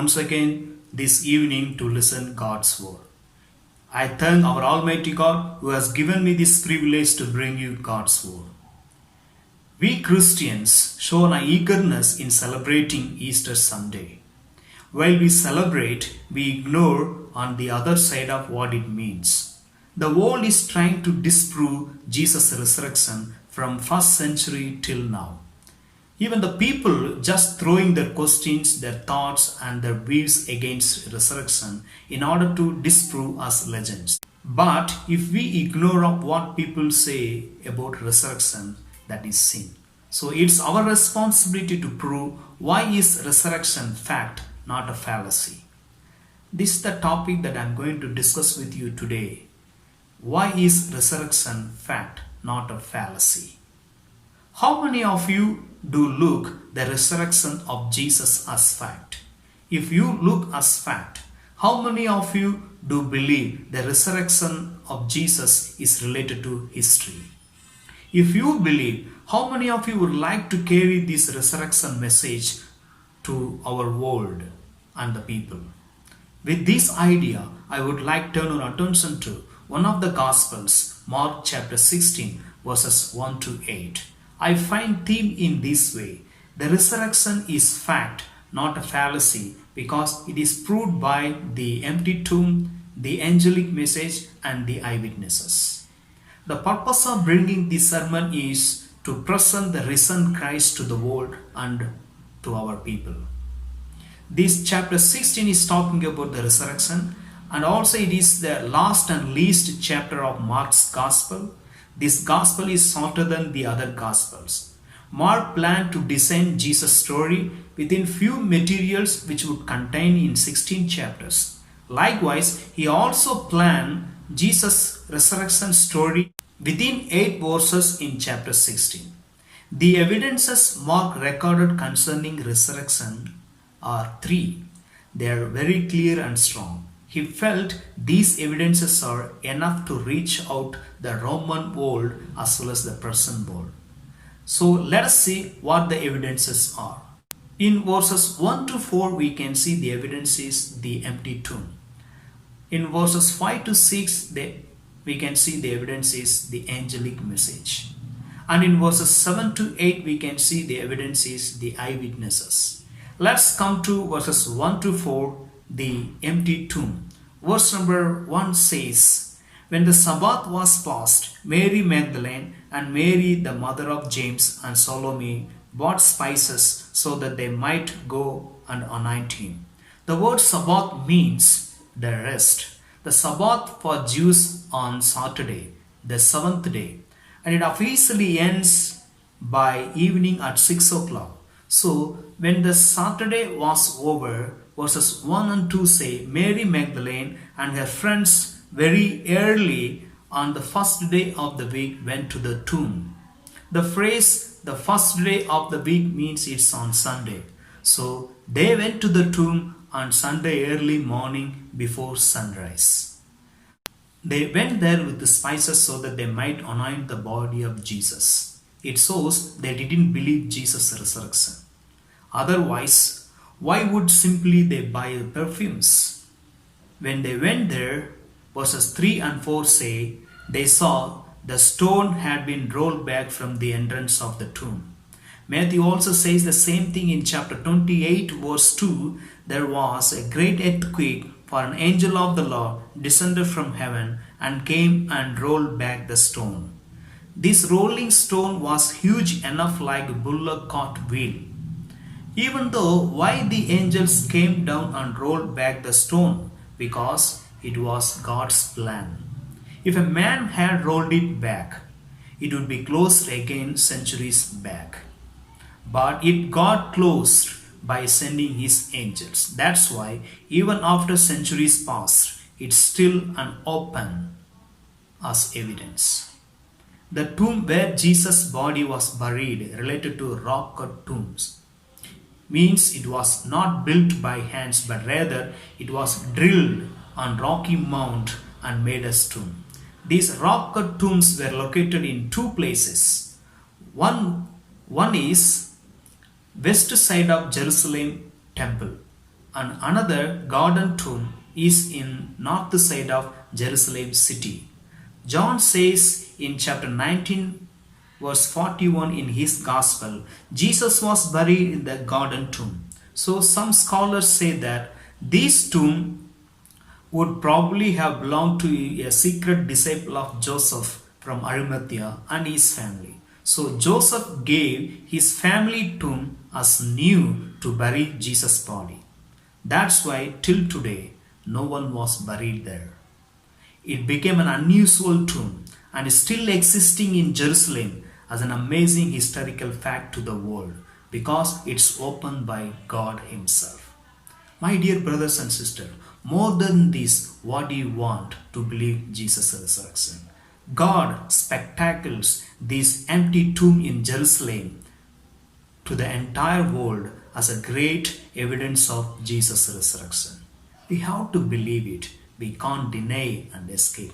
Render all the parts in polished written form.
once again this evening to listen God's word. I thank our Almighty God who has given me this privilege to bring you God's word. We Christians show an eagerness in celebrating Easter Sunday. While we celebrate, we ignore on the other side of what it means. The world is trying to disprove Jesus' resurrection from first century till now. Even the people just throwing their questions, their thoughts and their views against resurrection in order to disprove us legends. But if we ignore of what people say about resurrection, that is sin. So it's our responsibility to prove why is resurrection fact, not a fallacy. This is the topic that I'm going to discuss with you today. Why is resurrection fact, not a fallacy? How many of you do look the resurrection of Jesus as fact? If you look as fact, how many of you do believe the resurrection of Jesus is related to history? If you believe, how many of you would like to carry this resurrection message to our world and the people? With this idea, I would like to turn our attention to one of the Gospels, Mark chapter 16, verses 1 to 8. I find theme in this way. The resurrection is fact, not a fallacy, because it is proved by the empty tomb, the angelic message, and the eyewitnesses. The purpose of bringing this sermon is to present the risen Christ to the world and to our people. This chapter 16 is talking about the resurrection, and also it is the last and least chapter of Mark's Gospel. This Gospel is shorter than the other Gospels. Mark planned to design Jesus' story within few materials which would contain in 16 chapters. Likewise, he also planned Jesus' resurrection story within 8 verses in chapter 16. The evidences Mark recorded concerning resurrection are 3. They are very clear and strong. He felt these evidences are enough to reach out the Roman world as well as the present world. So let us see what the evidences are. In verses 1 to 4 we can see the evidence is the empty tomb. In verses 5 to 6 we can see the evidence is the angelic message. And in verses 7 to 8 we can see the evidence is the eyewitnesses. Let's come to verses 1 to 4, the empty tomb. Verse number 1 says, when the Sabbath was past, Mary Magdalene and Mary the mother of James and Salome bought spices so that they might go and anoint him. The word Sabbath means the rest. The Sabbath for Jews on Saturday, the 7th day, and it officially ends by evening at 6 o'clock. So when the Saturday was over, verses 1 and 2 say, Mary Magdalene and her friends very early on the first day of the week went to the tomb. The phrase the first day of the week means it's on Sunday. So they went to the tomb on Sunday early morning before sunrise. They went there with the spices so that they might anoint the body of Jesus. It shows they didn't believe Jesus' resurrection. Otherwise, why would simply they buy perfumes? When they went there, verses 3 and 4 say, they saw the stone had been rolled back from the entrance of the tomb. Matthew also says the same thing in chapter 28 verse 2. There was a great earthquake, for an angel of the Lord descended from heaven and came and rolled back the stone. This rolling stone was huge enough like a bullock cart wheel. Even though why the angels came down and rolled back the stone? Because it was God's plan. If a man had rolled it back, it would be closed again centuries back. But it got closed by sending his angels. That's why even after centuries passed, it's still an open as evidence. The tomb where Jesus' body was buried, related to rock-cut tombs, means it was not built by hands, but rather it was drilled on rocky mount and made as tomb. These rock-cut tombs were located in 2 places. One is west side of Jerusalem temple, and another garden tomb is in north side of Jerusalem city. John says in chapter 19 verse 41 in his gospel, Jesus was buried in the garden tomb. So some scholars say that this tomb would probably have belonged to a secret disciple of Joseph from Arimathea and his family. So Joseph gave his family tomb as new to bury Jesus' body. That's why till today no one was buried there. It became an unusual tomb and is still existing in Jerusalem as an amazing historical fact to the world because it's opened by God Himself. My dear brothers and sisters, more than this, what do you want to believe Jesus' resurrection? God spectacles this empty tomb in Jerusalem to the entire world as a great evidence of Jesus' resurrection. We have to believe it. We can't deny and escape.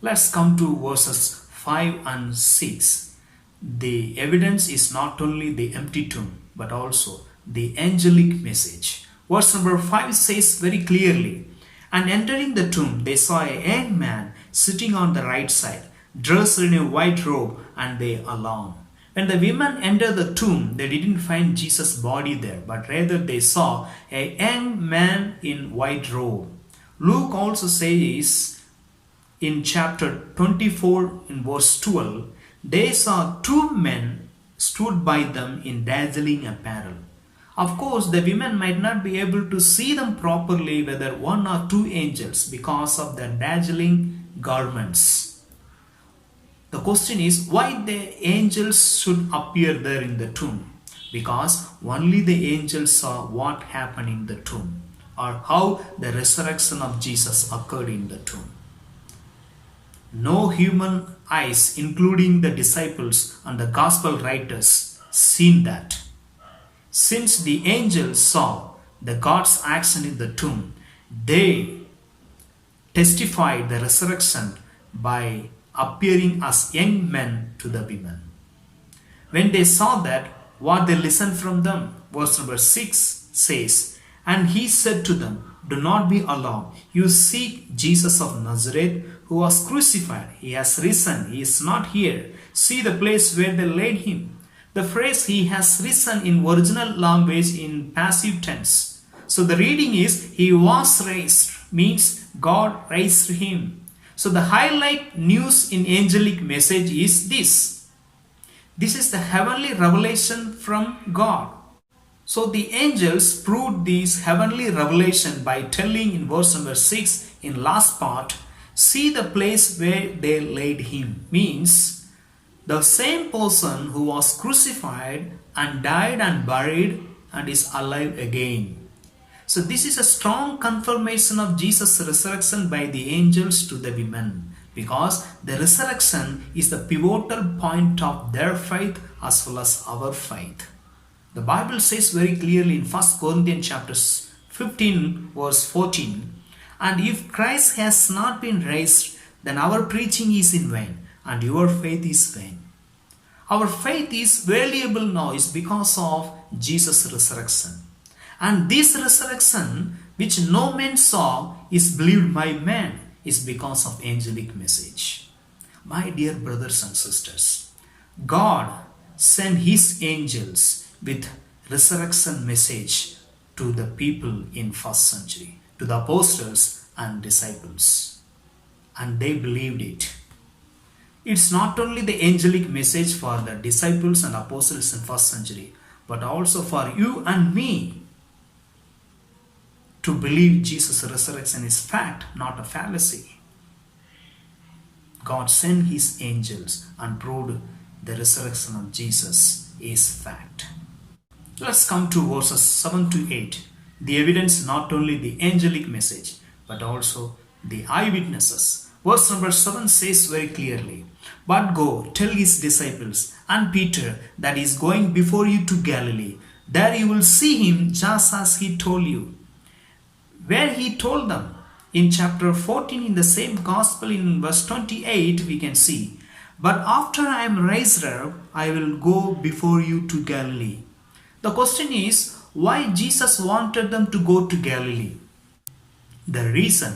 Let's come to verses 5 and 6. The evidence is not only the empty tomb but also the angelic message. Verse number 5 says very clearly, "And entering the tomb, they saw a young man sitting on the right side, dressed in a white robe, and they alarmed. When the women entered the tomb, they didn't find Jesus' body there, but rather they saw a young man in white robe." Luke also says in chapter 24 in verse 12, "They saw two men stood by them in dazzling apparel." Of course, the women might not be able to see them properly, whether one or two angels, because of their dazzling garments. The question is why the angels should appear there in the tomb? Because only the angels saw what happened in the tomb, or how the resurrection of Jesus occurred in the tomb. No human eyes, including the disciples and the gospel writers, seen that. Since the angels saw the God's action in the tomb, they testified the resurrection by appearing as young men to the women. When they saw that, what they listened from them, verse number 6 says, "And he said to them, 'Do not be alarmed. You seek Jesus of Nazareth, who was crucified. He has risen. He is not here. See the place where they laid him.'" The phrase "he has risen" in original language in passive tense. So the reading is "he was raised," means God raised him. So the highlight news in angelic message is this. This is the heavenly revelation from God. So the angels proved this heavenly revelation by telling in verse number 6 in last part, "See the place where they laid him," means the same person who was crucified and died and buried and is alive again. So this is a strong confirmation of Jesus' resurrection by the angels to the women, because the resurrection is the pivotal point of their faith as well as our faith. The Bible says very clearly in 1 Corinthians chapter 15 verse 14, "And if Christ has not been raised, then our preaching is in vain, and your faith is vain." Our faith is valuable now is because of Jesus' resurrection. And this resurrection, which no man saw, is believed by man, is because of angelic message. My dear brothers and sisters, God sent His angels with resurrection message to the people in first century, to the apostles and disciples. And they believed it. It's not only the angelic message for the disciples and apostles in first century, but also for you and me to believe Jesus' resurrection is fact, not a fallacy. God sent His angels and proved the resurrection of Jesus is fact. Let's come to verses 7 to 8. The evidence, not only the angelic message, but also the eyewitnesses. Verse number 7 says very clearly, "But go, tell his disciples and Peter that he is going before you to Galilee. There you will see him just as he told you." Where he told them. In chapter 14 in the same gospel in verse 28 we can see, "But after I am raised up, I will go before you to Galilee." The question is, why Jesus wanted them to go to Galilee. The reason: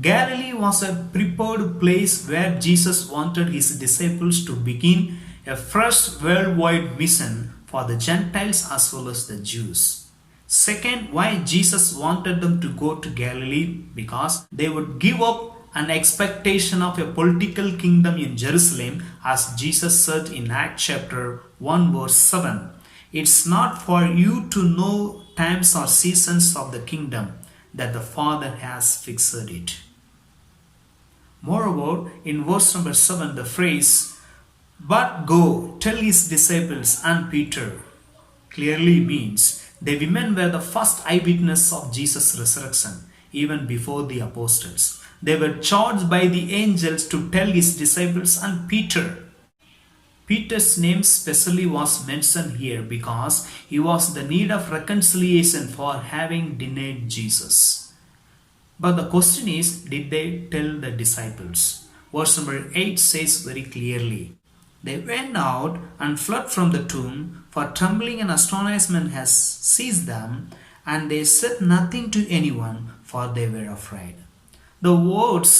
Galilee was a prepared place where Jesus wanted his disciples to begin a fresh worldwide mission for the Gentiles as well as the Jews. Second, why Jesus wanted them to go to Galilee: because they would give up an expectation of a political kingdom in Jerusalem, as Jesus said in Acts chapter 1 verse 7. It's not for you to know times or seasons of the kingdom, that the Father has fixed it. Moreover, in verse number 7, the phrase, "But go, tell his disciples and Peter," clearly means the women were the first eyewitness of Jesus' resurrection, even before the apostles. They were charged by the angels to tell his disciples and Peter. Peter's name specially was mentioned here because he was in the need of reconciliation for having denied Jesus. But the question is, did they tell the disciples? Verse number 8 says very clearly, "They went out and fled from the tomb, for trembling and astonishment has seized them, and they said nothing to anyone, for they were afraid." The words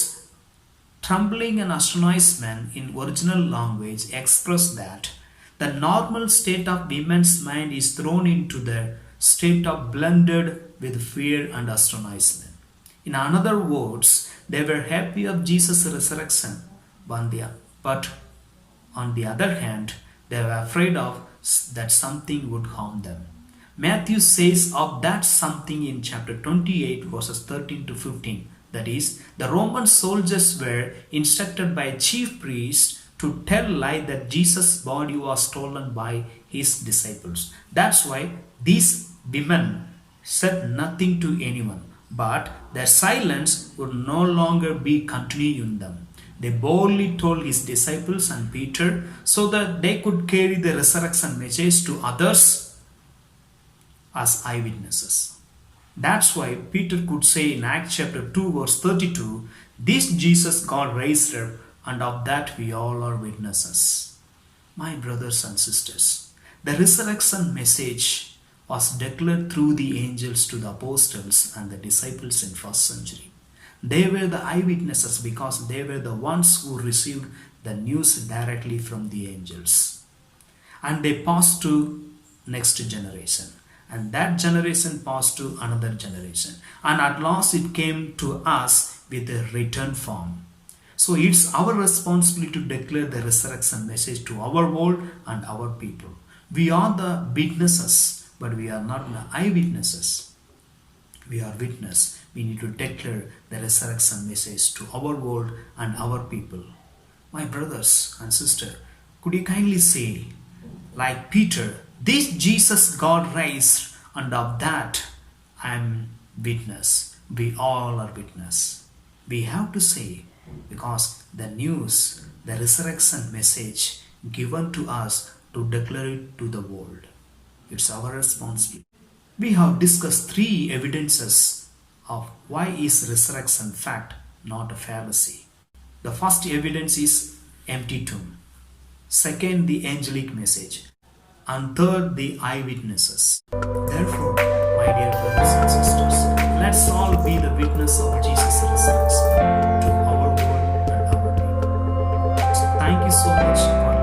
trembling and astonishment in original language express that the normal state of women's mind is thrown into the state of blended with fear and astonishment. In other words, they were happy of Jesus' resurrection, but on the other hand, they were afraid of that something would harm them. Matthew says of that something in chapter 28 verses 13 to 15. That is, the Roman soldiers were instructed by chief priests to tell lie that Jesus' body was stolen by his disciples. That's why these women said nothing to anyone, but their silence would no longer be continuing them. They boldly told his disciples and Peter so that they could carry the resurrection message to others as eyewitnesses. That's why Peter could say in Acts chapter 2 verse 32, "This Jesus God raised up, and of that we all are witnesses." My brothers and sisters, the resurrection message was declared through the angels to the apostles and the disciples in first century. They were the eyewitnesses because they were the ones who received the news directly from the angels. And they passed to next generation. And that generation passed to another generation. And at last it came to us with a written form. So it's our responsibility to declare the resurrection message to our world and our people. We are the witnesses, but we are not the eyewitnesses. We are witness. We need to declare the resurrection message to our world and our people. My brothers and sisters, could you kindly say, like Peter, "This Jesus God raised, and of that I am witness." We all are witness. We have to say, because the news, the resurrection message given to us to declare it to the world. It's our responsibility. We have discussed 3 evidences of why is resurrection fact not a fallacy. The first evidence is empty tomb. Second, the angelic message. And third, the eyewitnesses. Therefore, my dear brothers and sisters, let's all be the witness of Jesus' resurrection to our world and our people. So thank you so much for